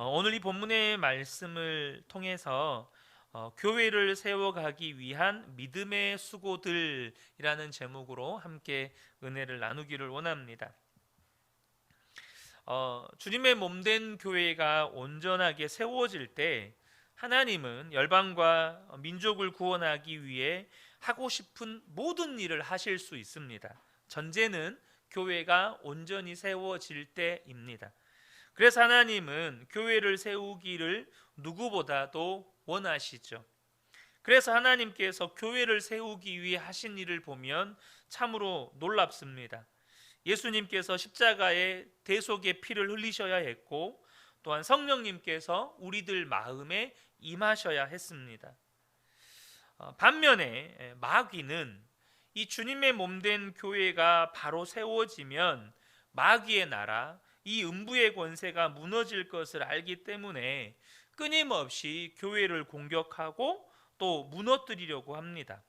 오늘 이 본문의 말씀을 통해서 교회를 세워가기 위한 믿음의 수고들이라는 제목으로 함께 은혜를 나누기를 원합니다. 주님의 몸된 교회가 온전하게 세워질 때 하나님은 열방과 민족을 구원하기 위해 하고 싶은 모든 일을 하실 수 있습니다. 전제는 교회가 온전히 세워질 때입니다. 그래서 하나님은 교회를 세우기를 누구보다도 원하시죠. 그래서 하나님께서 교회를 세우기 위해 하신 일을 보면 참으로 놀랍습니다. 예수님께서 십자가에 대속의 피를 흘리셔야 했고, 또한 성령님께서 우리들 마음에 임하셔야 했습니다. 반면에 마귀는 이 주님의 몸된 교회가 바로 세워지면 마귀의 나라, 이 음부의 권세가 무너질 것을 알기 때문에 끊임없이 교회를 공격하고 또 무너뜨리려고 합니다.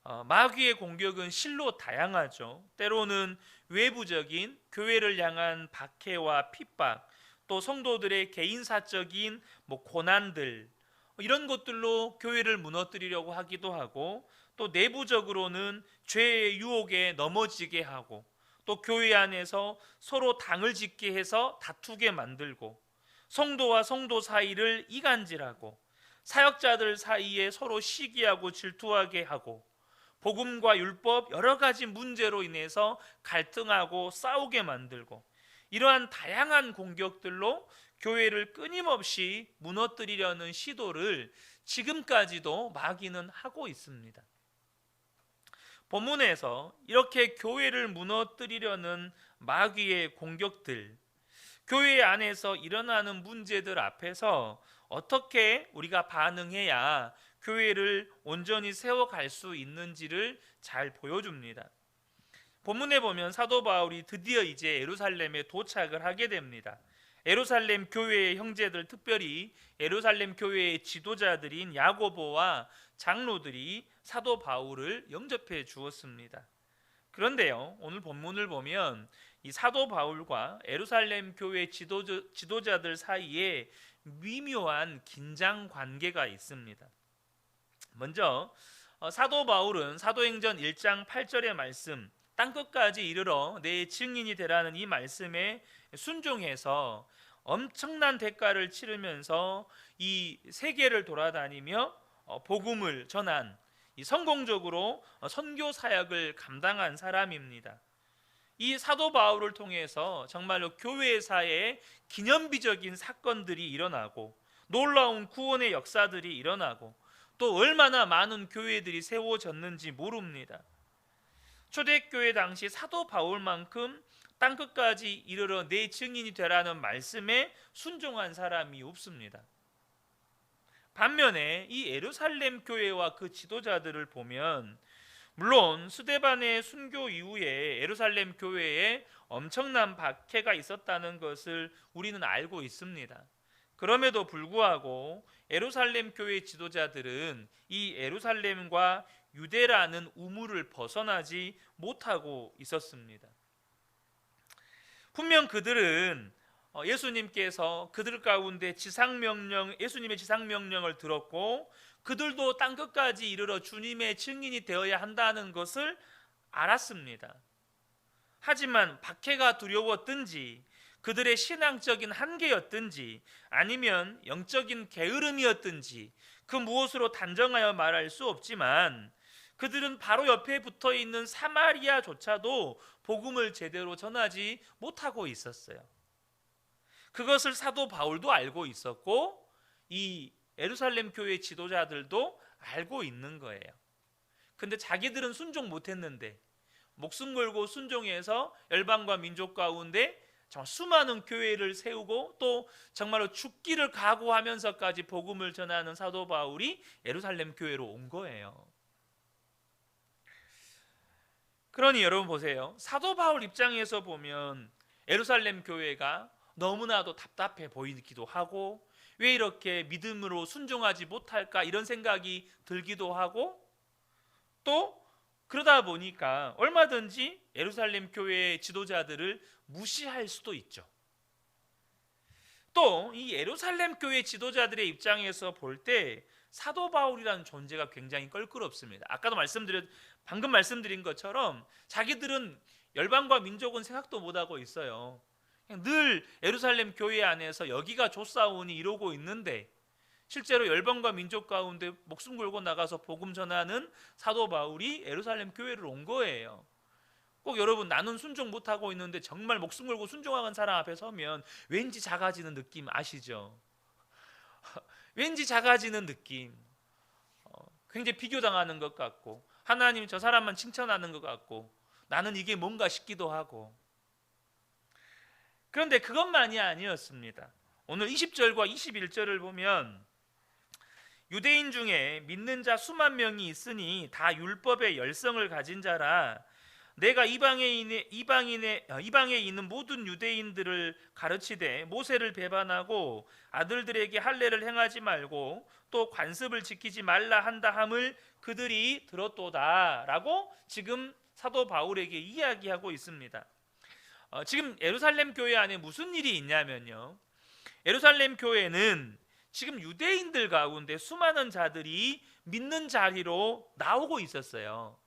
마귀의 공격은 실로 다양하죠. 때로는 외부적인 교회를 향한 박해와 핍박, 또 성도들의 개인사적인 고난들, 이런 것들로 교회를 무너뜨리려고 하기도 하고, 또 내부적으로는 죄의 유혹에 넘어지게 하고, 또 교회 안에서 서로 당을 짓게 해서 다투게 만들고, 성도와 성도 사이를 이간질하고, 사역자들 사이에 서로 시기하고 질투하게 하고, 복음과 율법 여러 가지 문제로 인해서 갈등하고 싸우게 만들고, 이러한 다양한 공격들로 교회를 끊임없이 무너뜨리려는 시도를 지금까지도 마귀는 하고 있습니다. 본문에서 이렇게 교회를 무너뜨리려는 마귀의 공격들, 교회 안에서 일어나는 문제들 앞에서 어떻게 우리가 반응해야 교회를 온전히 세워갈 수 있는지를 잘 보여줍니다. 본문에 보면 사도 바울이 드디어 이제 예루살렘에 도착을 하게 됩니다. 예루살렘 교회의 형제들, 특별히 예루살렘 교회의 지도자들인 야고보와 장로들이 사도 바울을 영접해 주었습니다. 그런데요, 오늘 본문을 보면 이 사도 바울과 예루살렘 교회 지도자들 사이에 미묘한 긴장 관계가 있습니다. 먼저 사도 바울은 사도행전 1장 8절의 말씀, 땅끝까지 이르러 내 증인이 되라는 이 말씀에 순종해서 엄청난 대가를 치르면서 이 세계를 돌아다니며 복음을 전한, 이 성공적으로 선교 사역을 감당한 사람입니다. 이 사도 바울을 통해서 정말로 교회사에 기념비적인 사건들이 일어나고, 놀라운 구원의 역사들이 일어나고, 또 얼마나 많은 교회들이 세워졌는지 모릅니다. 초대교회 당시 사도 바울만큼 땅끝까지 이르러 내 증인이 되라는 말씀에 순종한 사람이 없습니다. 반면에 이 예루살렘 교회와 그 지도자들을 보면, 물론 스데반의 순교 이후에 예루살렘 교회에 엄청난 박해가 있었다는 것을 우리는 알고 있습니다. 그럼에도 불구하고 예루살렘 교회 지도자들은 이 예루살렘과 유대라는 우물을 벗어나지 못하고 있었습니다. 분명 그들은 예수님께서 그들 가운데 예수님의 지상명령을 들었고, 그들도 땅끝까지 이르러 주님의 증인이 되어야 한다는 것을 알았습니다. 하지만 박해가 두려웠든지, 그들의 신앙적인 한계였든지, 아니면 영적인 게으름이었든지, 그 무엇으로 단정하여 말할 수 없지만 그들은 바로 옆에 붙어 있는 사마리아조차도 복음을 제대로 전하지 못하고 있었어요. 그것을 사도 바울도 알고 있었고, 이 예루살렘 교회 지도자들도 알고 있는 거예요. 근데 자기들은 순종 못했는데, 목숨 걸고 순종해서 열방과 민족 가운데 정말 수많은 교회를 세우고, 또 정말로 죽기를 각오하면서까지 복음을 전하는 사도 바울이 예루살렘 교회로 온 거예요. 그러니 여러분 보세요. 사도 바울 입장에서 보면 예루살렘 교회가 너무나도 답답해 보이기도 하고, 왜 이렇게 믿음으로 순종하지 못할까 이런 생각이 들기도 하고, 또 그러다 보니까 얼마든지 예루살렘 교회의 지도자들을 무시할 수도 있죠. 또 이 예루살렘 교회 지도자들의 입장에서 볼 때 사도 바울이라는 존재가 굉장히 껄끄럽습니다. 방금 말씀드린 것처럼 자기들은 열방과 민족은 생각도 못하고 있어요. 그냥 늘 예루살렘 교회 안에서 여기가 좋사오니 이러고 있는데, 실제로 열방과 민족 가운데 목숨 걸고 나가서 복음 전하는 사도 바울이 예루살렘 교회를 온 거예요. 꼭 여러분, 나는 순종 못하고 있는데 정말 목숨 걸고 순종하는 사람 앞에 서면 왠지 작아지는 느낌 아시죠? 왠지 작아지는 느낌, 굉장히 비교당하는 것 같고, 하나님 저 사람만 칭찬하는 것 같고, 나는 이게 뭔가 싶기도 하고. 그런데 그것만이 아니었습니다. 오늘 20절과 21절을 보면 유대인 중에 믿는 자 수만 명이 있으니 다 율법의 열성을 가진 자라, 내가 이방에 있는 모든 유대인들을 가르치되 모세를 배반하고 아들들에게 할례를 행하지 말고 또 관습을 지키지 말라 한다 함을 그들이 들었도다 라고 지금 사도 바울에게 이야기하고 있습니다. 지금 예루살렘 교회 안에 무슨 일이 있냐면요, 예루살렘 교회는 지금 유대인들 가운데 수많은 자들이 믿는 자리로 나오고 있었어요.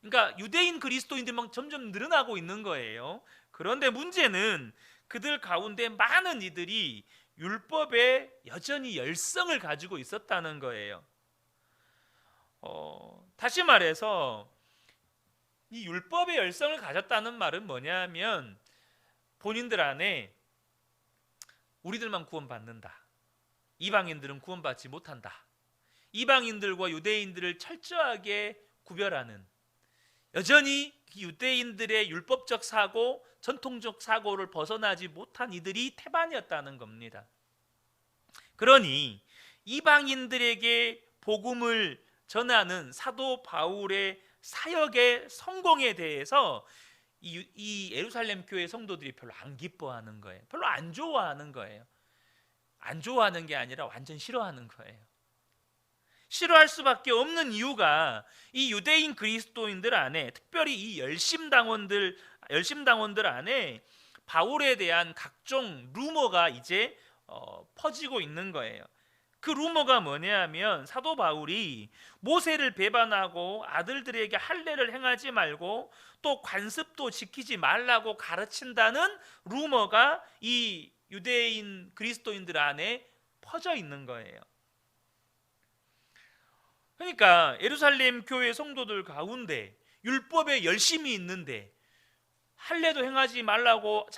그러니까 유대인 그리스도인들만 점점 늘어나고 있는 거예요. 그런데 문제는 그들 가운데 많은 이들이 율법에 여전히 열성을 가지고 있었다는 거예요. 다시 말해서 이 율법의 열성을 가졌다는 말은 뭐냐면, 본인들 안에 우리들만 구원받는다, 이방인들은 구원받지 못한다, 이방인들과 유대인들을 철저하게 구별하는, 여전히 유대인들의 율법적 사고, 전통적 사고를 벗어나지 못한 이들이 태반이었다는 겁니다. 그러니 이방인들에게 복음을 전하는 사도 바울의 사역의 성공에 대해서 이 예루살렘 교회 성도들이 별로 안 기뻐하는 거예요. 별로 안 좋아하는 거예요. 안 좋아하는 게 아니라 완전 싫어하는 거예요. 싫어할 수밖에 없는 이유가 이 유대인 그리스도인들 안에, 특별히 이 열심당원들 안에 바울에 대한 각종 루머가 이제 퍼지고 있는 거예요. 그 루머가 뭐냐면, 사도 바울이 모세를 배반하고 아들들에게 할례를 행하지 말고 또 관습도 지키지 말라고 가르친다는 루머가 이 유대인 그리스도인들 안에 퍼져 있는 거예요. 그러니까 예루살렘 교회 성도들 가운데 율법에 열심히 있는데 할례도 행하지 말라고,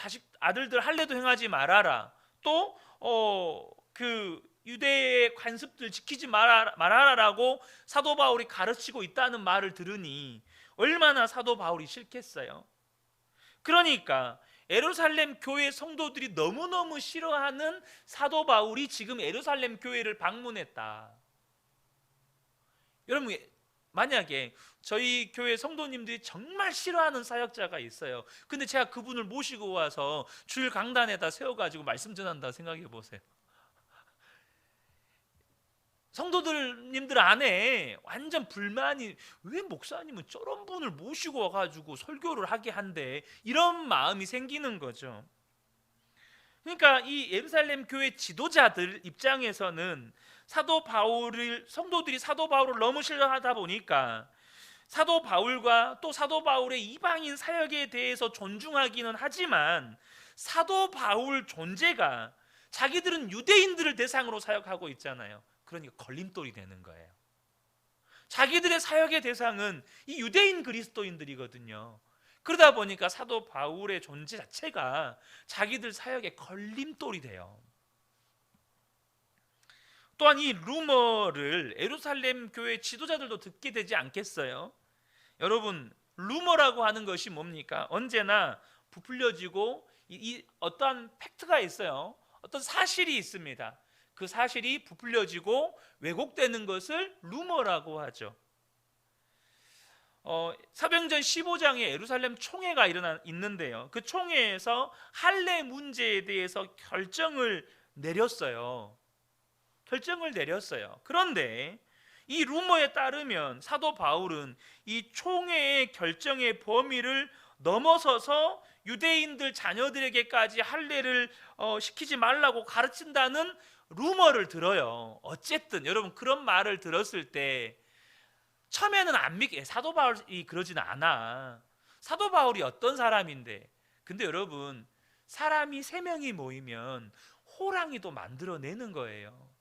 아들들 할례도 행하지 말아라, 또 그 유대의 관습들 지키지 말아라라고 사도 바울이 가르치고 있다는 말을 들으니 얼마나 사도 바울이 싫겠어요. 그러니까 예루살렘 교회 성도들이 너무너무 싫어하는 사도 바울이 지금 예루살렘 교회를 방문했다. 여러분, 만약에 저희 교회 성도님들이 정말 싫어하는 사역자가 있어요. 근데 제가 그분을 모시고 와서 주일 강단에다 세워가지고 말씀 전한다 생각해 보세요. 성도들님들 안에 완전 불만이, 왜 목사님은 저런 분을 모시고 와가지고 설교를 하게 한대, 이런 마음이 생기는 거죠. 그러니까 이 예루살렘 교회 지도자들 입장에서는 성도들이 사도 바울을 너무 신뢰하다 보니까 사도 바울과 또 사도 바울의 이방인 사역에 대해서 존중하기는 하지만, 사도 바울 존재가, 자기들은 유대인들을 대상으로 사역하고 있잖아요. 그러니까 걸림돌이 되는 거예요. 자기들의 사역의 대상은 이 유대인 그리스도인들이거든요. 그러다 보니까 사도 바울의 존재 자체가 자기들 사역의 걸림돌이 돼요. 또한 이 루머를 예루살렘 교회 지도자들도 듣게 되지 않겠어요? 여러분, 루머라고 하는 것이 뭡니까? 언제나 부풀려지고 어떠한 팩트가 있어요. 어떤 사실이 있습니다. 그 사실이 부풀려지고 왜곡되는 것을 루머라고 하죠. 사도행전 15장에 예루살렘 총회가 있는데요, 그 총회에서 할례 문제에 대해서 결정을 내렸어요. 그런데 이 루머에 따르면 사도 바울은 이 총회의 결정의 범위를 넘어서서 유대인들 자녀들에게까지 할례를 시키지 말라고 가르친다는 루머를 들어요. 어쨌든 여러분 그런 말을 들었을 때 처음에는 안 믿게, 사도 바울이 그러진 않아. 사도 바울이 어떤 사람인데. 근데 여러분 사람이 3명이 모이면 호랑이도 만들어내는 거예요.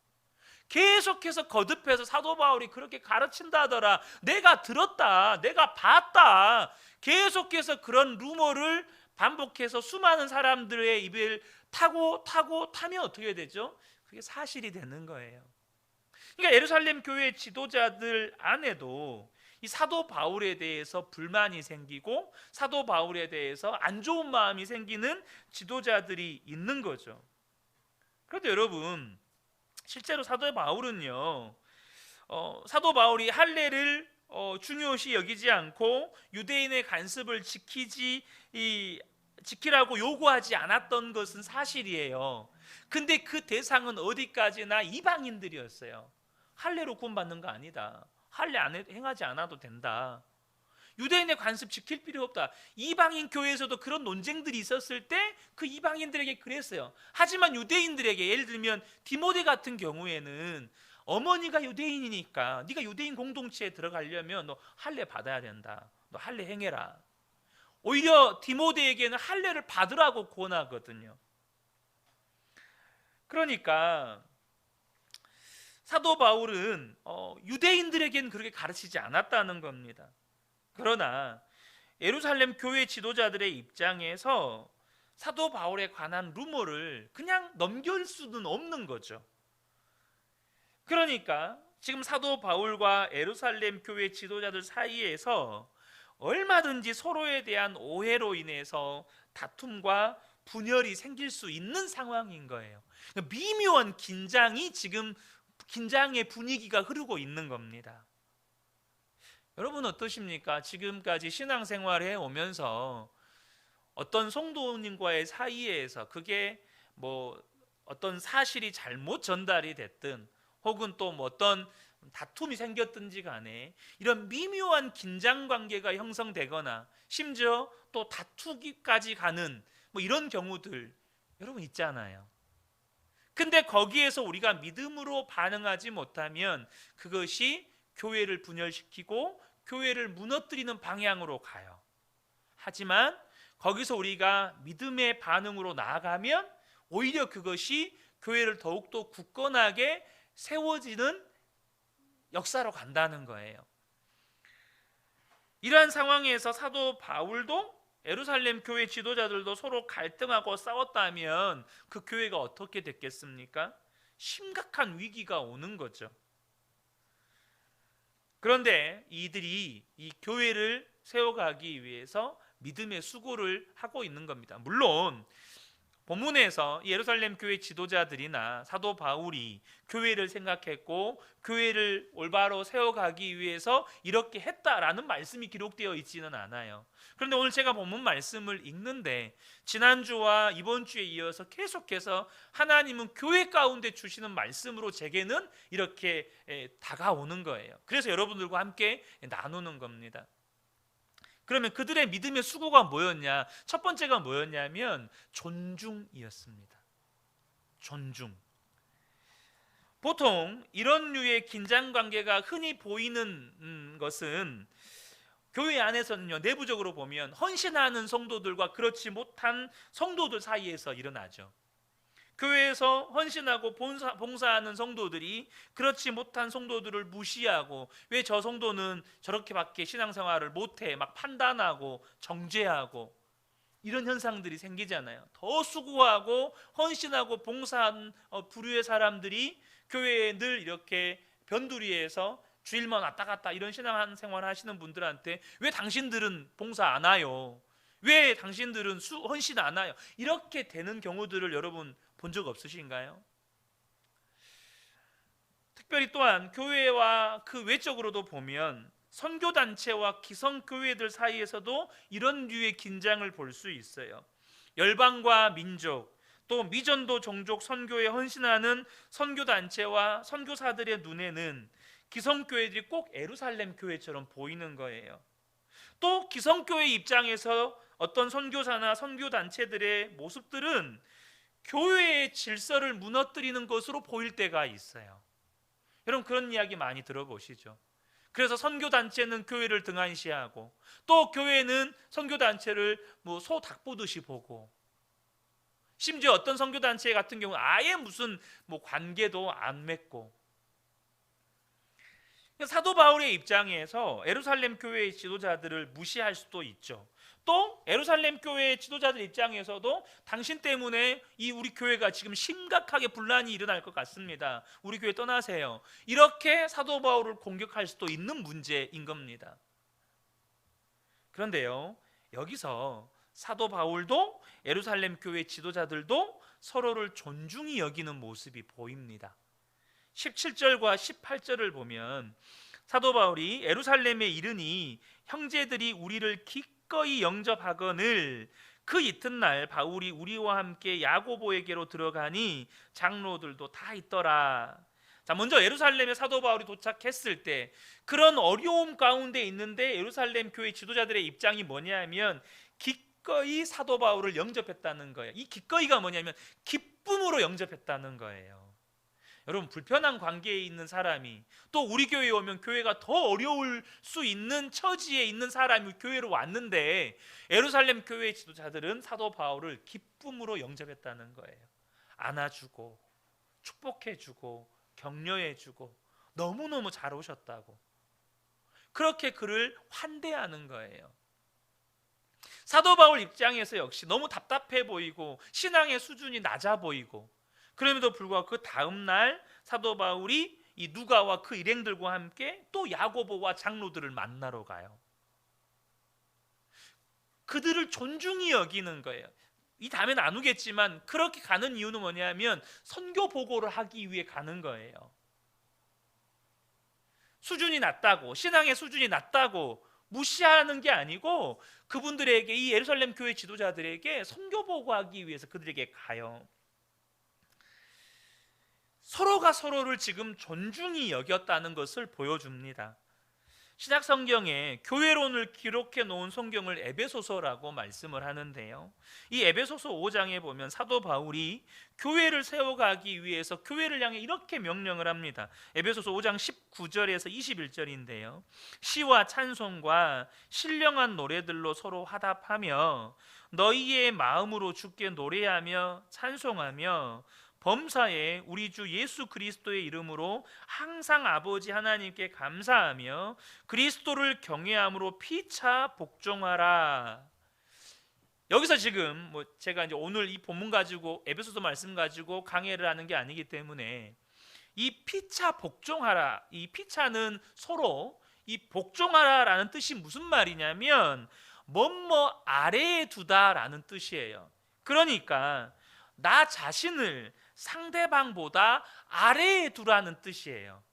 계속해서 거듭해서 사도 바울이 그렇게 가르친다더라, 내가 들었다, 내가 봤다, 계속해서 그런 루머를 반복해서 수많은 사람들의 입을 타면 어떻게 되죠? 그게 사실이 되는 거예요. 그러니까 예루살렘 교회 지도자들 안에도 이 사도 바울에 대해서 불만이 생기고 사도 바울에 대해서 안 좋은 마음이 생기는 지도자들이 있는 거죠. 그런데 여러분 실제로 사도 바울은요, 사도 바울이 할례를 중요시 여기지 않고 유대인의 간습을 지키라고 요구하지 않았던 것은 사실이에요. 근데 그 대상은 어디까지나 이방인들이었어요. 할례로 구원받는 거 아니다. 할례 행하지 않아도 된다. 유대인의 관습 지킬 필요 없다. 이방인 교회에서도 그런 논쟁들이 있었을 때 그 이방인들에게 그랬어요. 하지만 유대인들에게, 예를 들면 디모데 같은 경우에는 어머니가 유대인이니까 네가 유대인 공동체에 들어가려면 너 할례 받아야 된다. 너 할례 행해라. 오히려 디모데에게는 할례를 받으라고 권하거든요. 그러니까 사도 바울은 유대인들에게는 그렇게 가르치지 않았다는 겁니다. 그러나 예루살렘 교회 지도자들의 입장에서 사도 바울에 관한 루머를 그냥 넘길 수는 없는 거죠. 그러니까 지금 사도 바울과 예루살렘 교회 지도자들 사이에서 얼마든지 서로에 대한 오해로 인해서 다툼과 분열이 생길 수 있는 상황인 거예요. 미묘한 긴장의 분위기가 흐르고 있는 겁니다. 여러분 어떠십니까? 지금까지 신앙생활을 해오면서 어떤 성도님과의 사이에서 그게 뭐 어떤 사실이 잘못 전달이 됐든 혹은 또 뭐 어떤 다툼이 생겼든지 간에 이런 미묘한 긴장관계가 형성되거나 심지어 또 다투기까지 가는 뭐 이런 경우들 여러분 있잖아요. 근데 거기에서 우리가 믿음으로 반응하지 못하면 그것이 교회를 분열시키고 교회를 무너뜨리는 방향으로 가요. 하지만 거기서 우리가 믿음의 반응으로 나아가면 오히려 그것이 교회를 더욱더 굳건하게 세워지는 역사로 간다는 거예요. 이러한 상황에서 사도 바울도 예루살렘 교회 지도자들도 서로 갈등하고 싸웠다면 그 교회가 어떻게 됐겠습니까? 심각한 위기가 오는 거죠. 그런데 이들이 이 교회를 세워가기 위해서 믿음의 수고를 하고 있는 겁니다. 물론 본문에서 예루살렘 교회 지도자들이나 사도 바울이 교회를 생각했고 교회를 올바로 세워가기 위해서 이렇게 했다라는 말씀이 기록되어 있지는 않아요. 그런데 오늘 제가 본문 말씀을 읽는데 지난주와 이번 주에 이어서 계속해서 하나님은 교회 가운데 주시는 말씀으로 제게는 이렇게 다가오는 거예요. 그래서 여러분들과 함께 나누는 겁니다. 그러면 그들의 믿음의 수고가 뭐였냐? 첫 번째가 뭐였냐면 존중이었습니다. 존중. 보통 이런 류의 긴장관계가 흔히 보이는 것은 교회 안에서는요, 내부적으로 보면 헌신하는 성도들과 그렇지 못한 성도들 사이에서 일어나죠. 교회에서 헌신하고 봉사하는 성도들이 그렇지 못한 성도들을 무시하고 왜 저 성도는 저렇게밖에 신앙생활을 못해 막 판단하고 정죄하고 이런 현상들이 생기잖아요. 더 수고하고 헌신하고 봉사한 부류의 사람들이 교회에 늘 이렇게 변두리에서 주일만 왔다 갔다 이런 신앙생활 하시는 분들한테 왜 당신들은 봉사 안 와요? 왜 당신들은 헌신 안 와요? 이렇게 되는 경우들을 여러분 본 적 없으신가요? 특별히 또한 교회와 그 외적으로도 보면 선교단체와 기성교회들 사이에서도 이런 류의 긴장을 볼 수 있어요. 열방과 민족, 또 미전도 종족 선교에 헌신하는 선교단체와 선교사들의 눈에는 기성교회들이 꼭 예루살렘 교회처럼 보이는 거예요. 또 기성교회 입장에서 어떤 선교사나 선교단체들의 모습들은 교회의 질서를 무너뜨리는 것으로 보일 때가 있어요. 여러분 그런 이야기 많이 들어보시죠. 그래서 선교단체는 교회를 등한시하고 또 교회는 선교단체를 소 닭 보듯이 보고, 심지어 어떤 선교단체 같은 경우는 아예 무슨 관계도 안 맺고. 사도 바울의 입장에서 예루살렘 교회의 지도자들을 무시할 수도 있죠. 또 예루살렘 교회의 지도자들 입장에서도 당신 때문에 우리 교회가 지금 심각하게 분란이 일어날 것 같습니다, 우리 교회 떠나세요, 이렇게 사도 바울을 공격할 수도 있는 문제인 겁니다. 그런데요, 여기서 사도 바울도 예루살렘 교회 지도자들도 서로를 존중히 여기는 모습이 보입니다. 17절과 18절을 보면 사도 바울이 예루살렘에 이르니 형제들이 우리를 기꺼이 영접하거늘 그 이튿날 바울이 우리와 함께 야고보에게로 들어가니 장로들도 다 있더라. 자, 먼저 예루살렘에 사도 바울이 도착했을 때 그런 어려움 가운데 있는데 예루살렘 교회 지도자들의 입장이 뭐냐면 기꺼이 사도 바울을 영접했다는 거예요. 이 기꺼이가 뭐냐면 기쁨으로 영접했다는 거예요. 여러분, 불편한 관계에 있는 사람이 또 우리 교회에 오면 교회가 더 어려울 수 있는 처지에 있는 사람이 교회로 왔는데 예루살렘 교회의 지도자들은 사도 바울을 기쁨으로 영접했다는 거예요. 안아주고 축복해주고 격려해주고 너무너무 잘 오셨다고 그렇게 그를 환대하는 거예요. 사도 바울 입장에서 역시 너무 답답해 보이고 신앙의 수준이 낮아 보이고, 그럼에도 불구하고 그 다음 날 사도 바울이 이 누가와 그 일행들과 함께 또 야고보와 장로들을 만나러 가요. 그들을 존중히 여기는 거예요. 이 다음에 나누겠지만 그렇게 가는 이유는 뭐냐면 선교 보고를 하기 위해 가는 거예요. 수준이 낮다고, 신앙의 수준이 낮다고 무시하는 게 아니고 그분들에게, 이 예루살렘 교회 지도자들에게 선교 보고하기 위해서 그들에게 가요. 서로가 서로를 지금 존중히 여겼다는 것을 보여줍니다. 신약 성경에 교회론을 기록해 놓은 성경을 에베소서라고 말씀을 하는데요, 이 에베소서 5장에 보면 사도 바울이 교회를 세워가기 위해서 교회를 향해 이렇게 명령을 합니다. 에베소서 5장 19절에서 21절인데요 시와 찬송과 신령한 노래들로 서로 화답하며 너희의 마음으로 주께 노래하며 찬송하며 범사에 우리 주 예수 그리스도의 이름으로 항상 아버지 하나님께 감사하며 그리스도를 경외함으로 피차 복종하라. 여기서 지금 제가 이제 오늘 이 본문 가지고 에베소서 말씀 가지고 강해를 하는 게 아니기 때문에 이 피차 복종하라, 이 피차는 서로 이 복종하라라는 뜻이 무슨 말이냐면 뭐뭐 아래에 두다라는 뜻이에요. 그러니까 나 자신을 상대방보다 아래에 두라는 뜻이에요.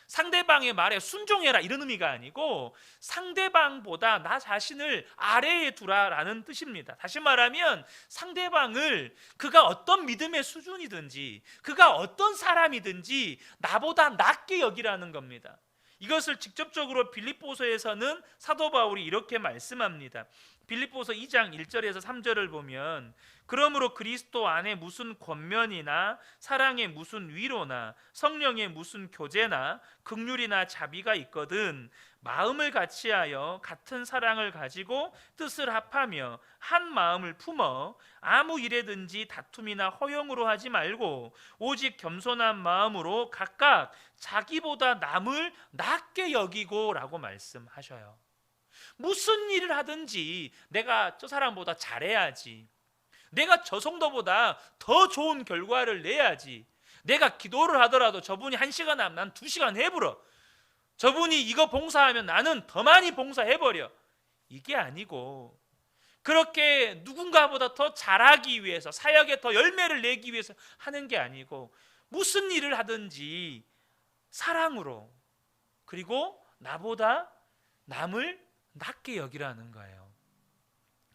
상대방의 말에 순종해라 이런 의미가 아니고 상대방보다 나 자신을 아래에 두라라는 뜻입니다. 다시 말하면 상대방을 그가 어떤 믿음의 수준이든지 그가 어떤 사람이든지 나보다 낮게 여기라는 겁니다. 이것을 직접적으로 빌립보서에서는 사도 바울이 이렇게 말씀합니다. 빌립보서 2장 1절에서 3절을 보면 그러므로 그리스도 안에 무슨 권면이나 사랑의 무슨 위로나 성령의 무슨 교제나 긍휼이나 자비가 있거든 마음을 같이하여 같은 사랑을 가지고 뜻을 합하며 한 마음을 품어 아무 일에든지 다툼이나 허용으로 하지 말고 오직 겸손한 마음으로 각각 자기보다 남을 낮게 여기고 라고 말씀하셔요. 무슨 일을 하든지 내가 저 사람보다 잘해야지, 내가 저 성도보다 더 좋은 결과를 내야지, 내가 기도를 하더라도 저분이 1시간 하면 난 2시간 해버려, 저분이 이거 봉사하면 나는 더 많이 봉사해버려, 이게 아니고 그렇게 누군가보다 더 잘하기 위해서 사역에 더 열매를 내기 위해서 하는 게 아니고 무슨 일을 하든지 사랑으로, 그리고 나보다 남을 낮게 여기라는 거예요.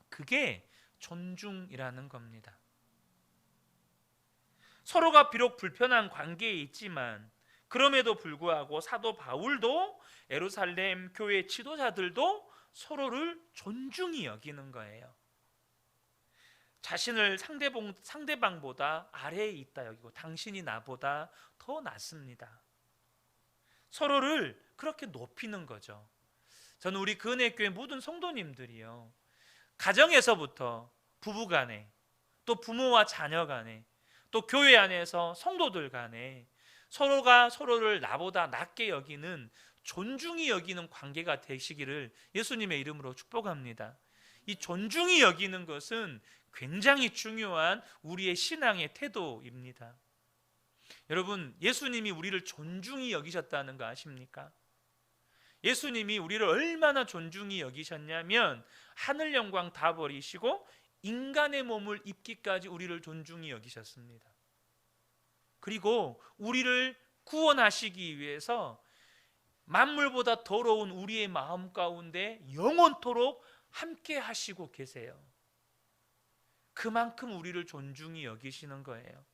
그게 존중이라는 겁니다. 서로가 비록 불편한 관계에 있지만 그럼에도 불구하고 사도 바울도 예루살렘 교회 지도자들도 서로를 존중히 여기는 거예요. 자신을 상대방보다 아래에 있다 여기고 당신이 나보다 더 낫습니다. 서로를 그렇게 높이는 거죠. 저는 우리 근혜교회 모든 성도님들이요, 가정에서부터 부부간에, 또 부모와 자녀 간에, 또 교회 안에서 성도들 간에 서로가 서로를 나보다 낮게 여기는, 존중히 여기는 관계가 되시기를 예수님의 이름으로 축복합니다. 이 존중히 여기는 것은 굉장히 중요한 우리의 신앙의 태도입니다. 여러분, 예수님이 우리를 존중히 여기셨다는 거 아십니까? 예수님이 우리를 얼마나 존중히 여기셨냐면 하늘 영광 다 버리시고 인간의 몸을 입기까지 우리를 존중히 여기셨습니다. 그리고 우리를 구원하시기 위해서 만물보다 더러운 우리의 마음 가운데 영원토록 함께 하시고 계세요. 그만큼 우리를 존중히 여기시는 거예요.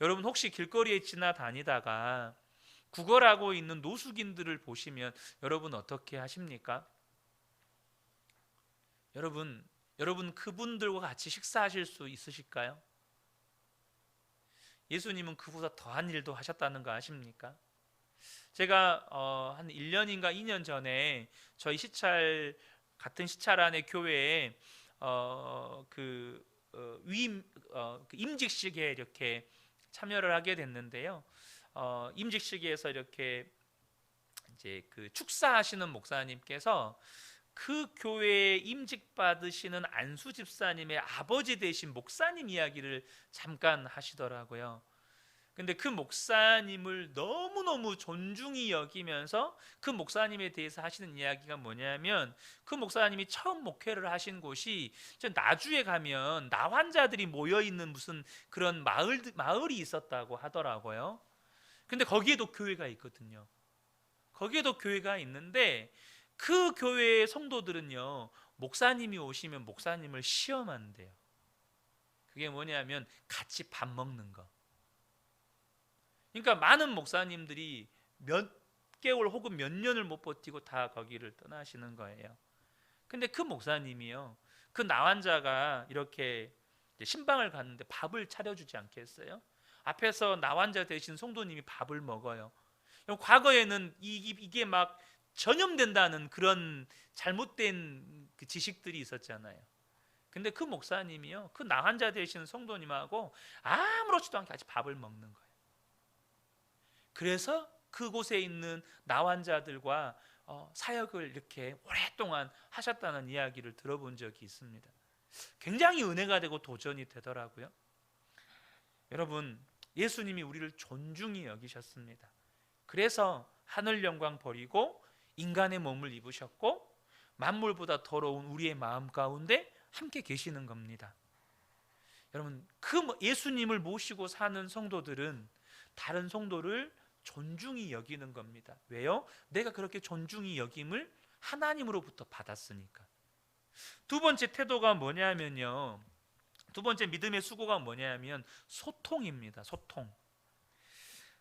여러분, 혹시 길거리에 지나다니다가 구걸하고 있는 노숙인들을 보시면 여러분 어떻게 하십니까? 여러분 그분들과 같이 식사하실 수 있으실까요? 예수님은 그보다 더한 일도 하셨다는 거 아십니까? 제가 한 1년인가 2년 전에 저희 같은 시찰 안에 교회에 임직식에 이렇게 참여를 하게 됐는데요. 임직식에서 이렇게 이제 그 축사하시는 목사님께서 그 교회에 임직 받으시는 안수 집사님의 아버지 되신 목사님 이야기를 잠깐 하시더라고요. 근데 그 목사님을 너무너무 존중히 여기면서 그 목사님에 대해서 하시는 이야기가 뭐냐면, 그 목사님이 처음 목회를 하신 곳이 나주에 가면 나환자들이 모여있는 무슨 그런 마을이 있었다고 하더라고요. 근데 거기에도 교회가 있거든요. 거기에도 교회가 있는데 그 교회의 성도들은요, 목사님이 오시면 목사님을 시험한대요. 그게 뭐냐면 같이 밥 먹는 거. 그러니까 많은 목사님들이 몇 개월 혹은 몇 년을 못 버티고 다 거기를 떠나시는 거예요. 근데 그 목사님이요, 그 나환자가 이렇게 신방을 갔는데 밥을 차려주지 않겠어요? 앞에서 나환자 대신 성도님이 밥을 먹어요. 과거에는 이게 막 전염된다는 그런 잘못된 그 지식들이 있었잖아요. 근데 그 목사님이요, 그 나환자 되시는 성도님하고 아무렇지도 않게 같이 밥을 먹는 거예요. 그래서 그곳에 있는 나환자들과 사역을 이렇게 오랫동안 하셨다는 이야기를 들어본 적이 있습니다. 굉장히 은혜가 되고 도전이 되더라고요. 여러분, 예수님이 우리를 존중히 여기셨습니다. 그래서 하늘 영광 버리고 인간의 몸을 입으셨고 만물보다 더러운 우리의 마음 가운데 함께 계시는 겁니다. 여러분, 그 예수님을 모시고 사는 성도들은 다른 성도를 존중히 여기는 겁니다. 왜요? 내가 그렇게 존중히 여김을 하나님으로부터 받았으니까. 두 번째 태도가 뭐냐면요, 두 번째 믿음의 수고가 뭐냐면 소통입니다. 소통.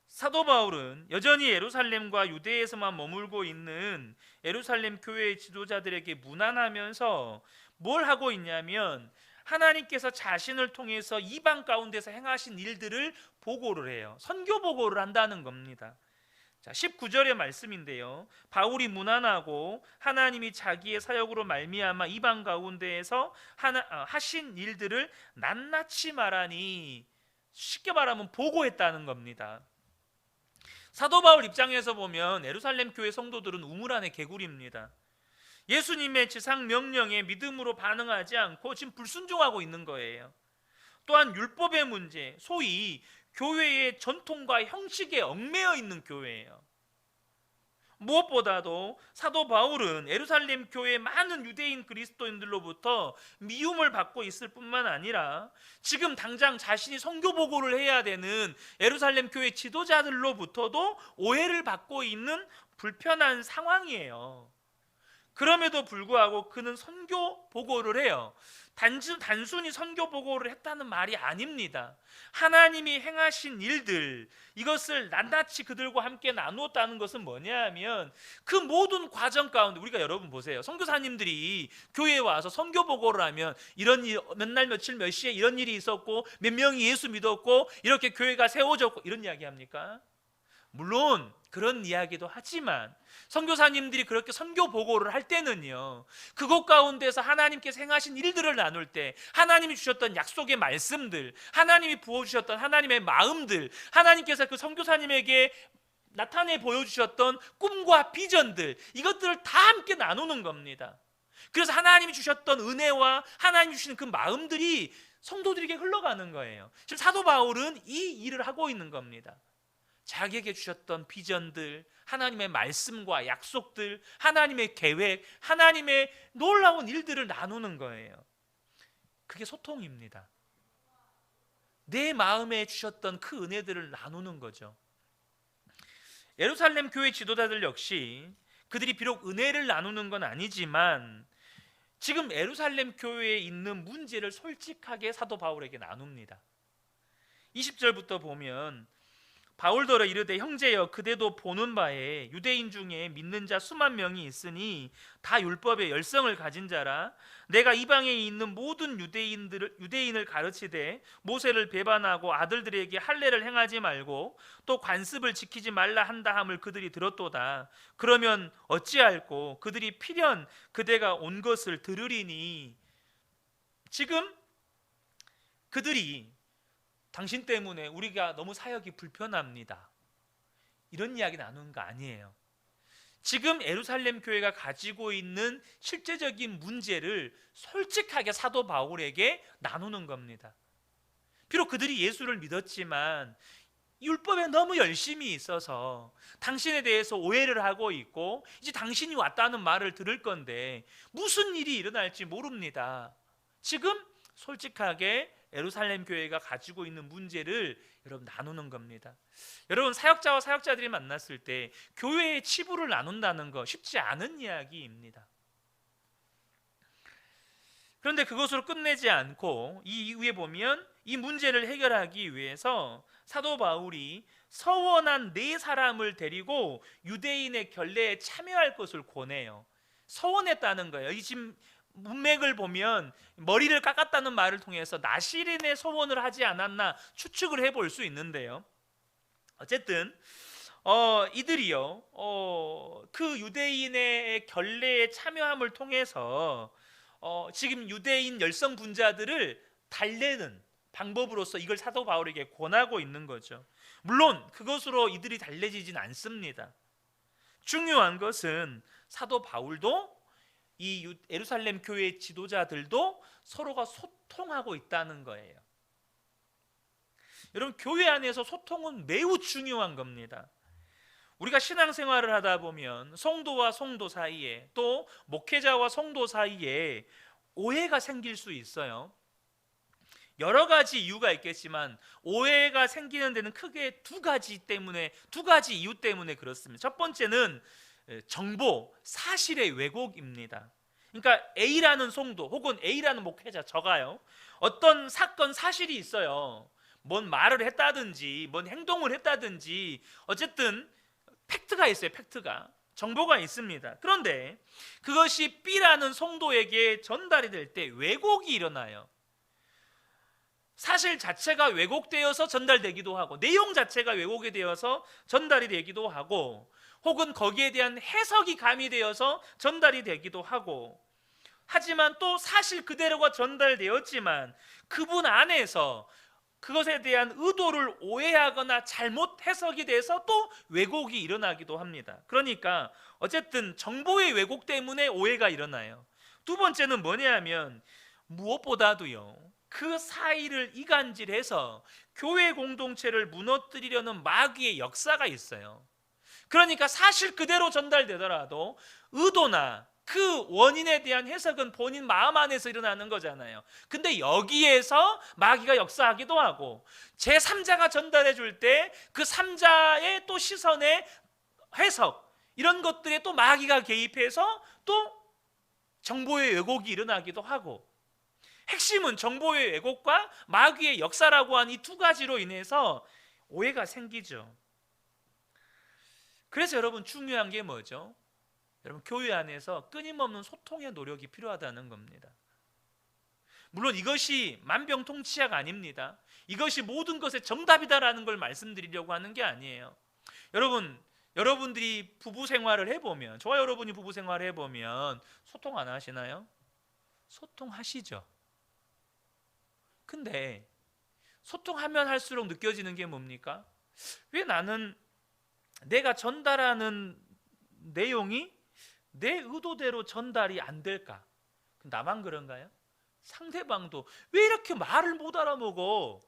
사도 바울은 여전히 예루살렘과 유대에서만 머물고 있는 예루살렘 교회의 지도자들에게 무난하면서 뭘 하고 있냐면 하나님께서 자신을 통해서 이방 가운데서 행하신 일들을 보고를 해요. 선교 보고를 한다는 겁니다. 자, 19절의 말씀인데요, 바울이 무난하고 하나님이 자기의 사역으로 말미암아 이방 가운데에서 하신 일들을 낱낱이 말하니, 쉽게 말하면 보고했다는 겁니다. 사도 바울 입장에서 보면 예루살렘 교회 성도들은 우물 안의 개구리입니다. 예수님의 지상 명령에 믿음으로 반응하지 않고 지금 불순종하고 있는 거예요. 또한 율법의 문제, 소위 교회의 전통과 형식에 얽매여 있는 교회예요. 무엇보다도 사도 바울은 예루살렘 교회의 많은 유대인 그리스도인들로부터 미움을 받고 있을 뿐만 아니라 지금 당장 자신이 선교 보고를 해야 되는 예루살렘 교회 지도자들로부터도 오해를 받고 있는 불편한 상황이에요. 그럼에도 불구하고 그는 선교 보고를 해요. 단순히 선교 보고를 했다는 말이 아닙니다. 하나님이 행하신 일들, 이것을 낱낱이 그들과 함께 나누었다는 것은 뭐냐 하면 그 모든 과정 가운데, 우리가 여러분 보세요, 선교사님들이 교회에 와서 선교 보고를 하면 이런 일, 몇 날 며칠 몇 시에 이런 일이 있었고 몇 명이 예수 믿었고 이렇게 교회가 세워졌고 이런 이야기 합니까? 물론 그런 이야기도 하지만 선교사님들이 그렇게 선교 보고를 할 때는요, 그곳 가운데서 하나님께서 행하신 일들을 나눌 때 하나님이 주셨던 약속의 말씀들, 하나님이 부어주셨던 하나님의 마음들, 하나님께서 그 선교사님에게 나타내 보여주셨던 꿈과 비전들, 이것들을 다 함께 나누는 겁니다. 그래서 하나님이 주셨던 은혜와 하나님이 주시는 그 마음들이 성도들에게 흘러가는 거예요. 지금 사도 바울은 이 일을 하고 있는 겁니다. 자기에게 주셨던 비전들, 하나님의 말씀과 약속들, 하나님의 계획, 하나님의 놀라운 일들을 나누는 거예요. 그게 소통입니다. 내 마음에 주셨던 그 은혜들을 나누는 거죠. 예루살렘 교회 지도자들 역시 그들이 비록 은혜를 나누는 건 아니지만 지금 예루살렘 교회에 있는 문제를 솔직하게 사도 바울에게 나눕니다. 20절부터 보면 바울더러 이르되 형제여 형제도 보는 바에 유대인 중에 믿는 자 수만 명이 있으니 다 율법의 열성을 가진 자라. 내가 이방에 있는 모든 유대인을 가르치되 모세를 배반하고 아들들에게 할례를 행하지 말고 또 관습을 지키지 말라 한다 함을 그들이 들었도다. 그러면 어찌할꼬 그들이 필연 그대가 온 것을 들으리니. 지금 그들이 당신 때문에 우리가 너무 사역이 불편합니다, 이런 이야기 나누는 거 아니에요. 지금 예루살렘 교회가 가지고 있는 실제적인 문제를 솔직하게 사도 바울에게 나누는 겁니다. 비록 그들이 예수를 믿었지만 율법에 너무 열심히 있어서 당신에 대해서 오해를 하고 있고 이제 당신이 왔다는 말을 들을 건데 무슨 일이 일어날지 모릅니다. 지금 솔직하게 예루살렘 교회가 가지고 있는 문제를 여러분 나누는 겁니다. 여러분, 사역자와 사역자들이 만났을 때 교회의 치부를 나눈다는 거 쉽지 않은 이야기입니다. 그런데 그것으로 끝내지 않고 이 이후에 보면 이 문제를 해결하기 위해서 사도 바울이 서원한 4사람을 데리고 유대인의 결례에 참여할 것을 권해요. 서원했다는 거예요. 이 지금 문맥을 보면 머리를 깎았다는 말을 통해서 나시린의 소원을 하지 않았나 추측을 해볼 수 있는데요. 어쨌든 이들이요 그 유대인의 결례에 참여함을 통해서 지금 유대인 열성 분자들을 달래는 방법으로서 이걸 사도 바울에게 권하고 있는 거죠. 물론 그것으로 이들이 달래지진 않습니다. 중요한 것은 사도 바울도 이 예루살렘 교회 지도자들도 서로가 소통하고 있다는 거예요. 여러분, 교회 안에서 소통은 매우 중요한 겁니다. 우리가 신앙생활을 하다 보면 성도와 성도 사이에 또 목회자와 성도 사이에 오해가 생길 수 있어요. 여러 가지 이유가 있겠지만 오해가 생기는 데는 크게 두 가지 이유 때문에 그렇습니다. 첫 번째는 정보, 사실의 왜곡입니다. 그러니까 A라는 성도 혹은 A라는 목회자, 저가요, 어떤 사건 사실이 있어요. 뭔 말을 했다든지 뭔 행동을 했다든지 어쨌든 팩트가 있어요. 팩트가, 정보가 있습니다. 그런데 그것이 B라는 성도에게 전달이 될 때 왜곡이 일어나요. 사실 자체가 왜곡되어서 전달되기도 하고 내용 자체가 왜곡이 되어서 전달이 되기도 하고 혹은 거기에 대한 해석이 가미되어서 전달이 되기도 하고, 하지만 또 사실 그대로가 전달되었지만 그분 안에서 그것에 대한 의도를 오해하거나 잘못 해석이 돼서 또 왜곡이 일어나기도 합니다. 그러니까 어쨌든 정보의 왜곡 때문에 오해가 일어나요. 두 번째는 뭐냐면 무엇보다도요, 그 사이를 이간질해서 교회 공동체를 무너뜨리려는 마귀의 역사가 있어요. 그러니까 사실 그대로 전달되더라도 의도나 그 원인에 대한 해석은 본인 마음 안에서 일어나는 거잖아요. 근데 여기에서 마귀가 역사하기도 하고 제3자가 전달해 줄 때 그 3자의 또 시선의 해석, 이런 것들에 또 마귀가 개입해서 또 정보의 왜곡이 일어나기도 하고, 핵심은 정보의 왜곡과 마귀의 역사라고 하는 이 두 가지로 인해서 오해가 생기죠. 그래서 여러분 중요한 게 뭐죠? 여러분 교회 안에서 끊임없는 소통의 노력이 필요하다는 겁니다. 물론 이것이 만병통치약 아닙니다. 이것이 모든 것의 정답이다라는 걸 말씀드리려고 하는 게 아니에요. 여러분들이 부부 생활을 해보면, 저와 여러분이 부부 생활을 해보면 소통 안 하시나요? 소통하시죠. 근데 소통하면 할수록 느껴지는 게 뭡니까? 왜 나는 내가 전달하는 내용이 내 의도대로 전달이 안 될까? 나만 그런가요? 상대방도 왜 이렇게 말을 못 알아먹어?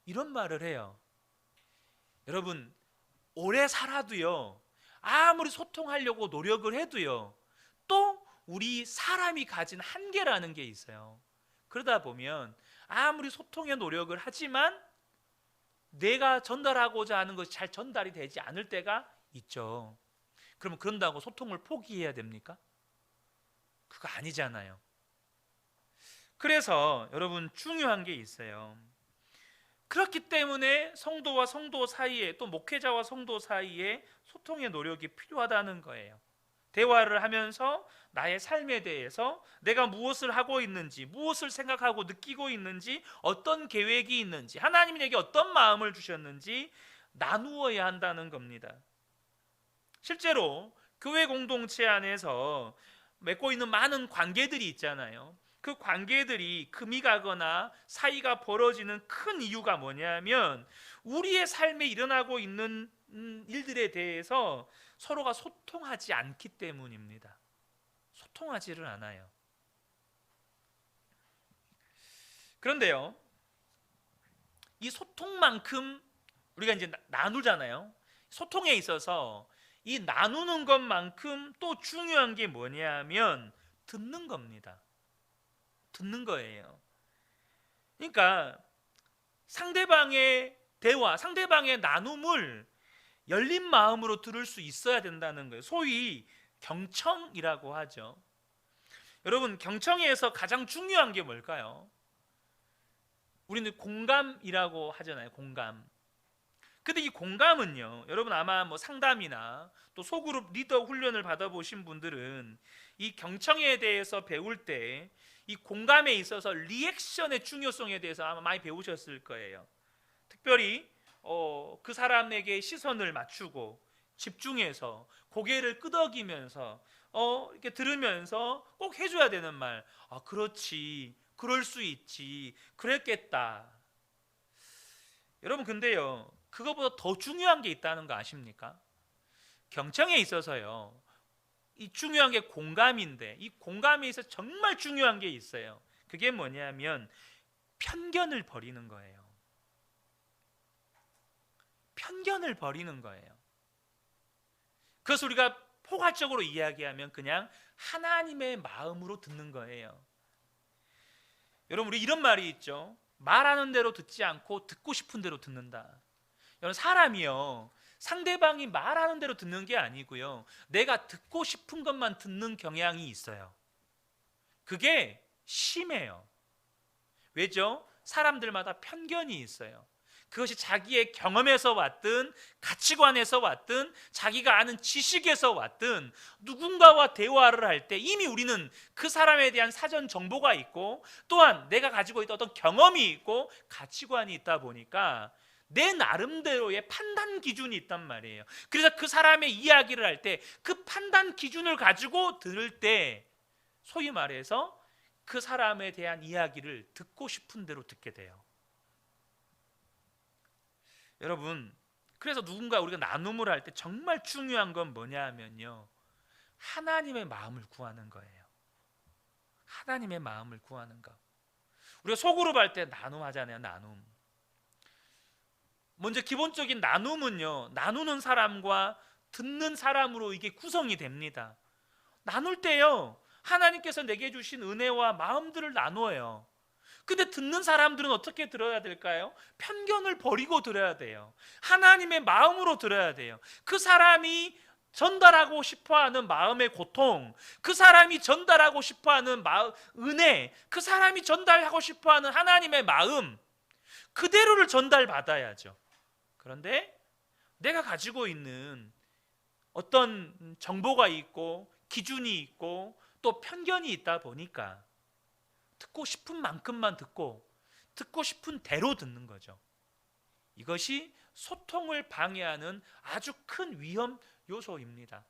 이런 말을 해요. 여러분, 오래 살아도요, 아무리 소통하려고 노력을 해도요, 또 우리 사람이 가진 한계라는 게 있어요. 그러다 보면 아무리 소통의 노력을 하지만 내가 전달하고자 하는 것이 잘 전달이 되지 않을 때가 있죠. 그러면 그런다고 소통을 포기해야 됩니까? 그거 아니잖아요. 그래서 여러분 중요한 게 있어요. 그렇기 때문에 성도와 성도 사이에, 또 목회자와 성도 사이에 소통의 노력이 필요하다는 거예요. 대화를 하면서 나의 삶에 대해서 내가 무엇을 하고 있는지, 무엇을 생각하고 느끼고 있는지, 어떤 계획이 있는지, 하나님이 내게 어떤 마음을 주셨는지 나누어야 한다는 겁니다. 실제로 교회 공동체 안에서 맺고 있는 많은 관계들이 있잖아요. 그 관계들이 금이 가거나 사이가 벌어지는 큰 이유가 뭐냐면 우리의 삶에 일어나고 있는 일들에 대해서 서로가 소통하지 않기 때문입니다. 소통하지를 않아요. 그런데요, 이 소통만큼 우리가 이제 나누잖아요. 소통에 있어서 이 나누는 것만큼 또 중요한 게 뭐냐면 듣는 겁니다. 듣는 거예요. 그러니까 상대방의 대화, 상대방의 나눔을 열린 마음으로 들을 수 있어야 된다는 거예요. 소위 경청이라고 하죠. 여러분, 경청에서 가장 중요한 게 뭘까요? 우리는 공감이라고 하잖아요. 공감. 근데 이 공감은요, 여러분 아마 뭐 상담이나 또 소그룹 리더 훈련을 받아보신 분들은 이 경청에 대해서 배울 때 이 공감에 있어서 리액션의 중요성에 대해서 아마 많이 배우셨을 거예요. 특별히 그 사람에게 시선을 맞추고 집중해서 고개를 끄덕이면서 이렇게 들으면서 꼭 해줘야 되는 말, 그렇지, 그럴 수 있지, 그랬겠다. 여러분 근데요, 그거보다 더 중요한 게 있다는 거 아십니까? 경청에 있어서요, 이 중요한 게 공감인데 이 공감에 있어서 정말 중요한 게 있어요. 그게 뭐냐면 편견을 버리는 거예요. 편견을 버리는 거예요. 그래서 우리가 포괄적으로 이야기하면 그냥 하나님의 마음으로 듣는 거예요. 여러분 우리 이런 말이 있죠. 말하는 대로 듣지 않고 듣고 싶은 대로 듣는다. 여러분 사람이요, 상대방이 말하는 대로 듣는 게 아니고요, 내가 듣고 싶은 것만 듣는 경향이 있어요. 그게 심해요. 왜죠? 사람들마다 편견이 있어요. 그것이 자기의 경험에서 왔든 가치관에서 왔든 자기가 아는 지식에서 왔든 누군가와 대화를 할 때 이미 우리는 그 사람에 대한 사전 정보가 있고 또한 내가 가지고 있던 어떤 경험이 있고 가치관이 있다 보니까 내 나름대로의 판단 기준이 있단 말이에요. 그래서 그 사람의 이야기를 할 때 그 판단 기준을 가지고 들을 때 소위 말해서 그 사람에 대한 이야기를 듣고 싶은 대로 듣게 돼요. 여러분, 그래서 누군가 우리가 나눔을 할 때 정말 중요한 건 뭐냐 하면요, 하나님의 마음을 구하는 거예요. 하나님의 마음을 구하는 거. 우리가 소그룹 할 때 나눔하잖아요. 나눔. 먼저 기본적인 나눔은요, 나누는 사람과 듣는 사람으로 이게 구성이 됩니다. 나눌 때요, 하나님께서 내게 주신 은혜와 마음들을 나누어요. 근데 듣는 사람들은 어떻게 들어야 될까요? 편견을 버리고 들어야 돼요. 하나님의 마음으로 들어야 돼요. 그 사람이 전달하고 싶어하는 마음의 고통, 그 사람이 전달하고 싶어하는 은혜, 그 사람이 전달하고 싶어하는 하나님의 마음, 그대로를 전달받아야죠. 그런데 내가 가지고 있는 어떤 정보가 있고 기준이 있고 또 편견이 있다 보니까 듣고 싶은 만큼만 듣고 듣고 싶은 대로 듣는 거죠. 이것이 소통을 방해하는 아주 큰 위험 요소입니다.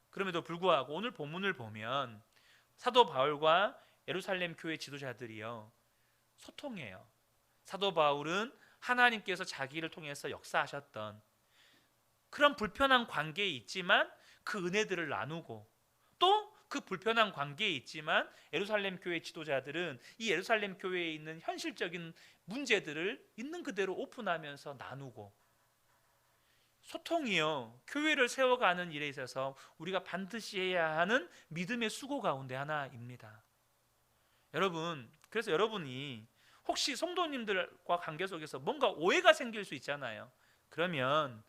그럼에도 불구하고 오늘 본문을 보면 사도 바울과 예루살렘 교회 지도자들이요 소통해요. 사도 바울은 하나님께서 자기를 통해서 역사하셨던 그런 불편한 관계에 있지만 그 은혜들을 나누고, 또 그 불편한 관계에 있지만 예루살렘 교회 지도자들은 이 예루살렘 교회에 있는 현실적인 문제들을 있는 그대로 오픈하면서 나누고, 소통이요 교회를 세워가는 일에 있어서 우리가 반드시 해야 하는 믿음의 수고 가운데 하나입니다. 여러분, 그래서 여러분이 혹시 성도님들과 관계 속에서 뭔가 오해가 생길 수 있잖아요. 그러면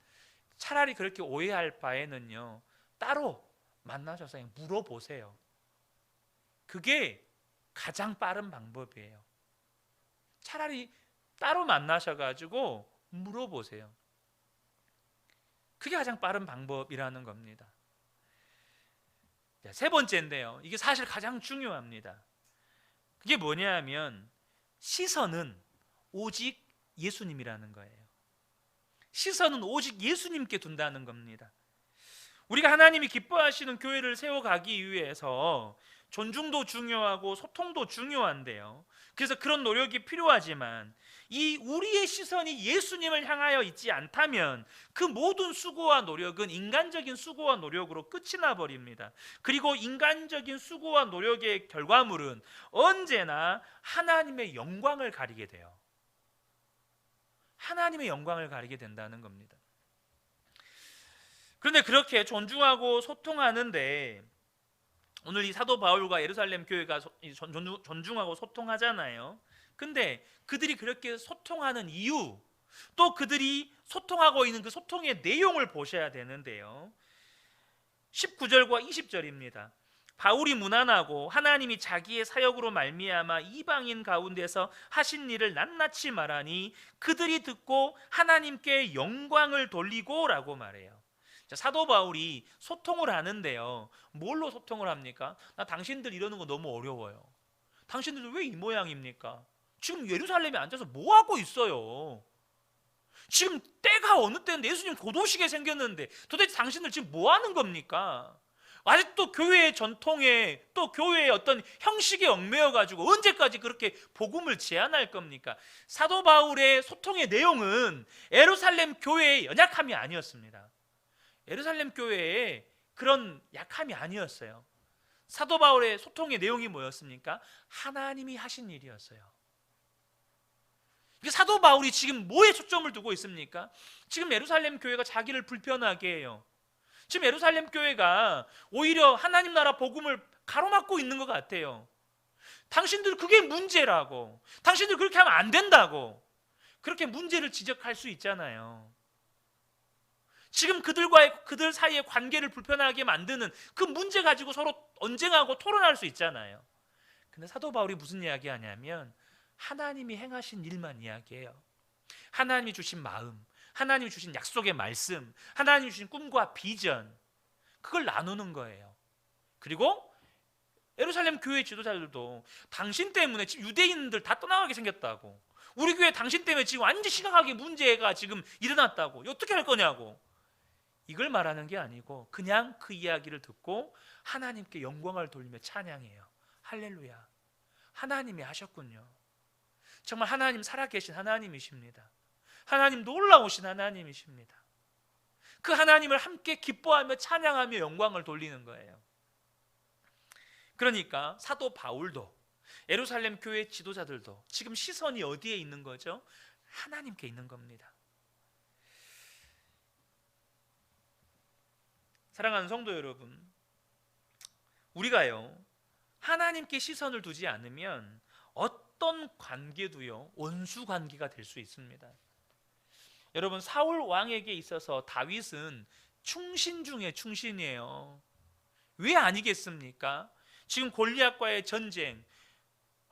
차라리 그렇게 오해할 바에는요 따로 만나셔서 물어보세요. 그게 가장 빠른 방법이에요. 차라리 따로 만나셔가지고 물어보세요. 그게 가장 빠른 방법이라는 겁니다. 세 번째인데요, 이게 사실 가장 중요합니다. 그게 뭐냐면 시선은 오직 예수님이라는 거예요. 시선은 오직 예수님께 둔다는 겁니다. 우리가 하나님이 기뻐하시는 교회를 세워가기 위해서 존중도 중요하고 소통도 중요한데요, 그래서 그런 노력이 필요하지만 이 우리의 시선이 예수님을 향하여 있지 않다면 그 모든 수고와 노력은 인간적인 수고와 노력으로 끝이 나버립니다. 그리고 인간적인 수고와 노력의 결과물은 언제나 하나님의 영광을 가리게 돼요. 하나님의 영광을 가리게 된다는 겁니다. 그런데 그렇게 존중하고 소통하는데 오늘 이 사도 바울과 예루살렘 교회가 존중하고 소통하잖아요. 근데 그들이 그렇게 소통하는 이유, 또 그들이 소통하고 있는 그 소통의 내용을 보셔야 되는데요, 19절과 20절입니다. 바울이 문안하고 하나님이 자기의 사역으로 말미암아 이방인 가운데서 하신 일을 낱낱이 말하니 그들이 듣고 하나님께 영광을 돌리고 라고 말해요. 사도 바울이 소통을 하는데요, 뭘로 소통을 합니까? 나 당신들 이러는 거 너무 어려워요. 당신들 왜 이 모양입니까? 지금 예루살렘에 앉아서 뭐 하고 있어요? 지금 때가 어느 때인데 예수님 곧 오시게 생겼는데 도대체 당신들 지금 뭐 하는 겁니까? 아직도 교회의 전통에, 또 교회의 어떤 형식에 얽매여 가지고 언제까지 그렇게 복음을 제한할 겁니까? 사도 바울의 소통의 내용은 예루살렘 교회의 연약함이 아니었습니다. 예루살렘 교회에 그런 약함이 아니었어요. 사도 바울의 소통의 내용이 뭐였습니까? 하나님이 하신 일이었어요. 사도 바울이 지금 뭐에 초점을 두고 있습니까? 지금 예루살렘 교회가 자기를 불편하게 해요. 지금 예루살렘 교회가 오히려 하나님 나라 복음을 가로막고 있는 것 같아요. 당신들 그게 문제라고, 당신들 그렇게 하면 안 된다고, 그렇게 문제를 지적할 수 있잖아요. 지금 그들 사이의 관계를 불편하게 만드는 그 문제 가지고 서로 언쟁하고 토론할 수 있잖아요. 근데 사도 바울이 무슨 이야기 하냐면 하나님이 행하신 일만 이야기해요. 하나님이 주신 마음, 하나님이 주신 약속의 말씀, 하나님이 주신 꿈과 비전, 그걸 나누는 거예요. 그리고 예루살렘 교회 지도자들도 당신 때문에 지금 유대인들 다 떠나가게 생겼다고, 우리 교회 당신 때문에 지금 완전 심각하게 문제가 지금 일어났다고, 어떻게 할 거냐고, 이걸 말하는 게 아니고 그냥 그 이야기를 듣고 하나님께 영광을 돌리며 찬양해요. 할렐루야, 하나님이 하셨군요. 정말 하나님 살아계신 하나님이십니다. 하나님 놀라우신 하나님이십니다. 그 하나님을 함께 기뻐하며 찬양하며 영광을 돌리는 거예요. 그러니까 사도 바울도, 예루살렘 교회 지도자들도 지금 시선이 어디에 있는 거죠? 하나님께 있는 겁니다. 사랑하는 성도 여러분, 우리가요 하나님께 시선을 두지 않으면 어떤 관계도요 원수 관계가 될 수 있습니다. 여러분, 사울 왕에게 있어서 다윗은 충신 중에 충신이에요. 왜 아니겠습니까? 지금 골리앗과의 전쟁,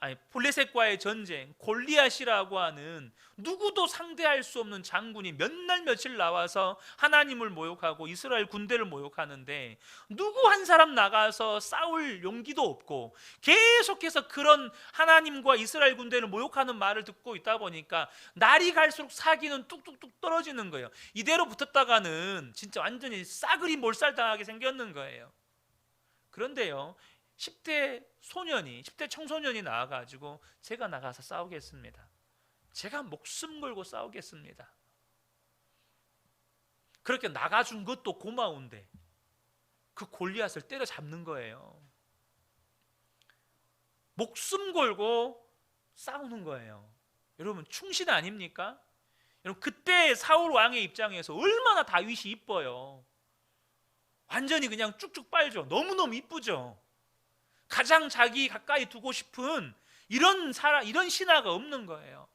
아니 블레셋과의 전쟁, 골리앗이라고 하는 누구도 상대할 수 없는 장군이 몇 날 며칠 나와서 하나님을 모욕하고 이스라엘 군대를 모욕하는데 누구 한 사람 나가서 싸울 용기도 없고 계속해서 그런 하나님과 이스라엘 군대를 모욕하는 말을 듣고 있다 보니까 날이 갈수록 사기는 뚝뚝뚝 떨어지는 거예요. 이대로 붙었다가는 진짜 완전히 싸그리 몰살당하게 생겼는 거예요. 그런데요, 10대 소년이, 10대 청소년이 나와가지고 제가 나가서 싸우겠습니다. 제가 목숨 걸고 싸우겠습니다. 그렇게 나가준 것도 고마운데 그 골리앗을 때려잡는 거예요. 목숨 걸고 싸우는 거예요. 여러분, 충신 아닙니까? 여러분, 그때 사울 왕의 입장에서 얼마나 다윗이 이뻐요. 완전히 그냥 쭉쭉 빨죠. 너무너무 이쁘죠. 가장 자기 가까이 두고 싶은 이런 신하가 없는 거예요.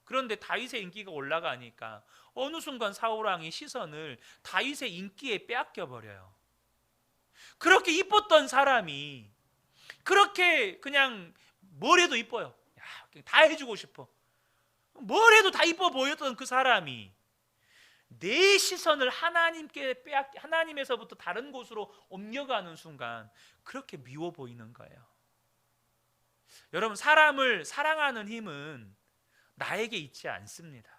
그런데 다윗의 인기가 올라가니까 어느 순간 사울 왕이 시선을 다윗의 인기에 빼앗겨 버려요. 그렇게 이뻤던 사람이, 그렇게 그냥 뭘 해도 이뻐요. 다 해주고 싶어. 뭘 해도 다 이뻐 보였던 그 사람이 내 시선을 하나님에서부터 다른 곳으로 옮겨가는 순간 그렇게 미워 보이는 거예요. 여러분, 사람을 사랑하는 힘은 나에게 있지 않습니다.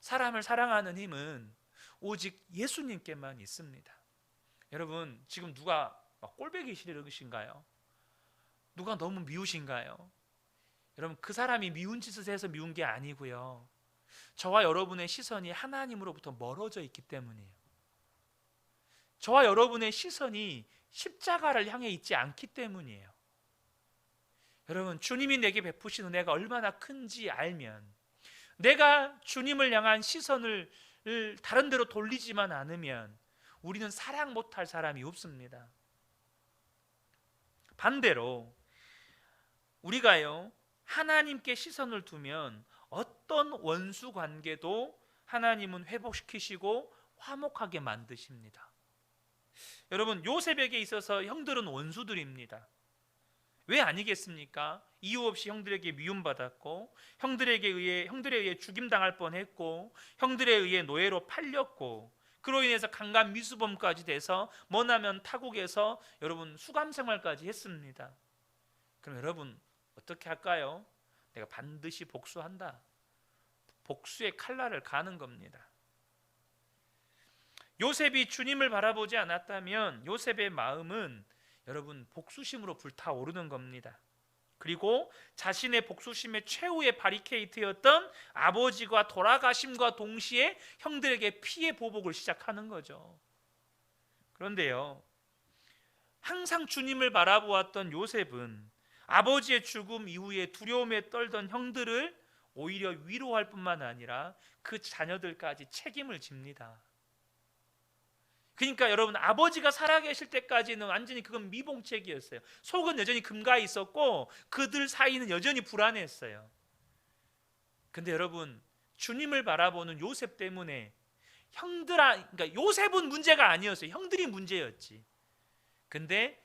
사람을 사랑하는 힘은 오직 예수님께만 있습니다. 여러분, 지금 누가 꼴보기 싫으신가요? 누가 너무 미우신가요? 여러분, 그 사람이 미운 짓을 해서 미운 게 아니고요, 저와 여러분의 시선이 하나님으로부터 멀어져 있기 때문이에요. 저와 여러분의 시선이 십자가를 향해 있지 않기 때문이에요. 여러분, 주님이 내게 베푸신 은혜가 얼마나 큰지 알면 내가 주님을 향한 시선을 다른 데로 돌리지만 않으면 우리는 사랑 못할 사람이 없습니다. 반대로 우리가요, 하나님께 시선을 두면 어떤 원수 관계도 하나님은 회복시키시고 화목하게 만드십니다. 여러분, 요셉에게 있어서 형들은 원수들입니다. 왜 아니겠습니까? 이유 없이 형들에게 미움받았고, 형들에 의해 죽임당할 뻔했고, 형들에 의해 노예로 팔렸고, 그로 인해서 강간 미수범까지 돼서 머나먼 타국에서 여러분 수감 생활까지 했습니다. 그럼 여러분 어떻게 할까요? 내가 반드시 복수한다. 복수의 칼날을 가는 겁니다. 요셉이 주님을 바라보지 않았다면 요셉의 마음은 여러분 복수심으로 불타오르는 겁니다. 그리고 자신의 복수심의 최후의 바리케이트였던 아버지가 돌아가심과 동시에 형들에게 피해 보복을 시작하는 거죠. 그런데요, 항상 주님을 바라보았던 요셉은 아버지의 죽음 이후에 두려움에 떨던 형들을 오히려 위로할 뿐만 아니라 그 자녀들까지 책임을 집니다. 그러니까 여러분, 아버지가 살아계실 때까지는 완전히 그건 미봉책이었어요. 속은 여전히 금가에 있었고 그들 사이는 여전히 불안했어요. 근데 여러분, 주님을 바라보는 요셉 때문에 그러니까 요셉은 문제가 아니었어요. 형들이 문제였지. 근데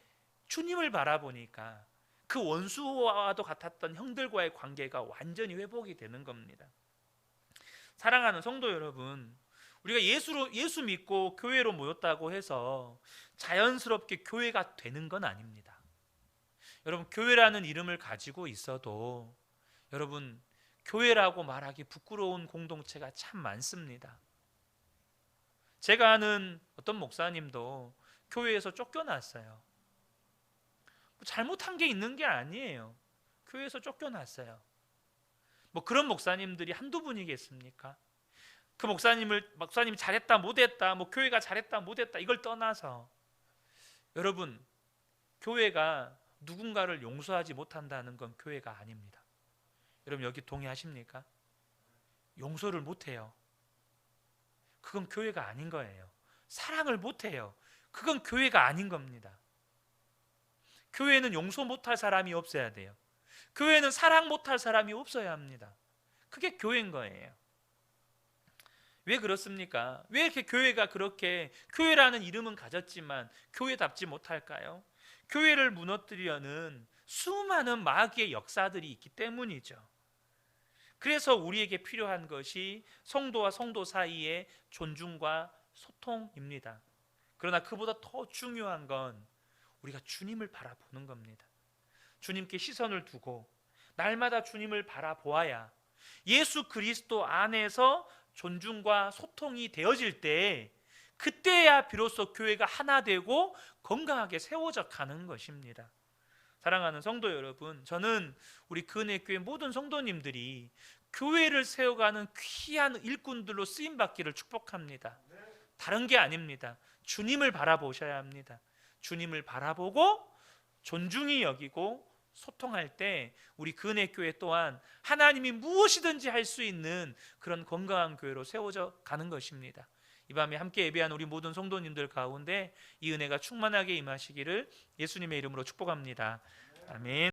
주님을 바라보니까 그 원수와도 같았던 형들과의 관계가 완전히 회복이 되는 겁니다. 사랑하는 성도 여러분, 우리가 예수 믿고 교회로 모였다고 해서 자연스럽게 교회가 되는 건 아닙니다. 여러분, 교회라는 이름을 가지고 있어도 여러분, 교회라고 말하기 부끄러운 공동체가 참 많습니다. 제가 아는 어떤 목사님도 교회에서 쫓겨났어요. 잘못한 게 있는 게 아니에요. 교회에서 쫓겨났어요. 그런 목사님들이 한두 분이겠습니까? 그 목사님이 잘했다 못했다, 교회가 잘했다 못했다 이걸 떠나서 여러분, 교회가 누군가를 용서하지 못한다는 건 교회가 아닙니다. 여러분, 여기 동의하십니까? 용서를 못해요. 그건 교회가 아닌 거예요. 사랑을 못해요. 그건 교회가 아닌 겁니다. 교회는 용서 못할 사람이 없어야 돼요. 교회는 사랑 못할 사람이 없어야 합니다. 그게 교회인 거예요. 왜 그렇습니까? 왜 이렇게 교회가 그렇게 교회라는 이름은 가졌지만 교회답지 못할까요? 교회를 무너뜨리려는 수많은 마귀의 역사들이 있기 때문이죠. 그래서 우리에게 필요한 것이 성도와 성도 사이의 존중과 소통입니다. 그러나 그보다 더 중요한 건 우리가 주님을 바라보는 겁니다. 주님께 시선을 두고 날마다 주님을 바라보아야 예수 그리스도 안에서 존중과 소통이 되어질 때, 그때야 비로소 교회가 하나 되고 건강하게 세워져 가는 것입니다. 사랑하는 성도 여러분, 저는 우리 근혜교회 모든 성도님들이 교회를 세워가는 귀한 일꾼들로 쓰임받기를 축복합니다. 다른 게 아닙니다. 주님을 바라보셔야 합니다. 주님을 바라보고 존중히 여기고 소통할 때 우리 근혜교회 또한 하나님이 무엇이든지 할 수 있는 그런 건강한 교회로 세워져 가는 것입니다. 이 밤에 함께 예배한 우리 모든 성도님들 가운데 이 은혜가 충만하게 임하시기를 예수님의 이름으로 축복합니다. 아멘.